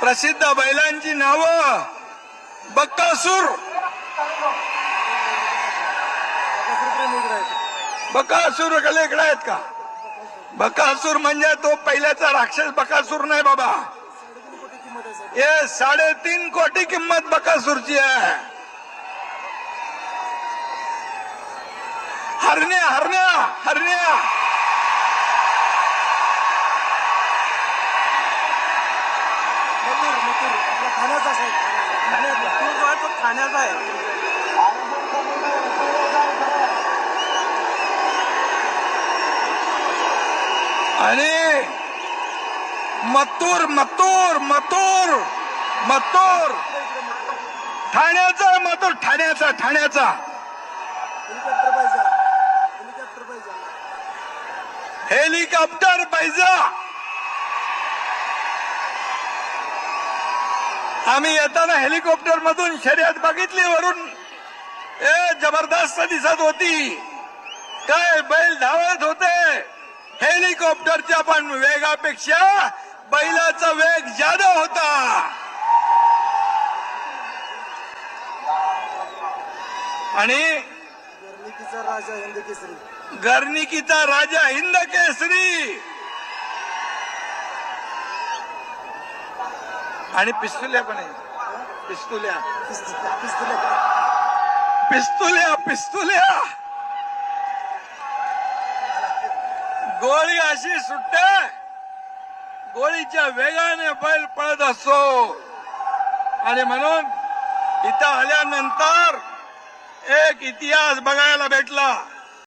प्रसिद्ध बैलांची नावं बकासूर, बकासूर इकडे आहेत का? बकासूर म्हणजे तो पहिल्याचा राक्षस बकासूर नाही बाबा, हे 3.5 कोटी किंमत बकासूरची आहे. हरण्या हरण्या हरण्या ठाण्याचा आहे. आणि मथुर मथुर मथुर मथुर ठाण्याचा, मथुर ठाण्याचा, ठाण्याचा हेलिकॉप्टर पाहिजे. आम्ही येताना हेलिकॉप्टर मधून शर्यत बघितली वरून, जबरदस्त दिसत होती. काय बैल धावत होते हेलिकॉप्टरच्या पण वेगापेक्षा बैलाचा वेग जादा होता. आणि गर्निकीचा राजा हिंद केसरी, गर्निकीचा राजा हिंद केसरी. आणि पिस्तुल्या पण आहे, पिस्तुल्या पिस्तुल्या पिस्तुल्या गोळी अशी सुटते, गोळीच्या वेगाने बैल पळत असतो. आणि म्हणून इथं आल्यानंतर एक इतिहास बघायला भेटला.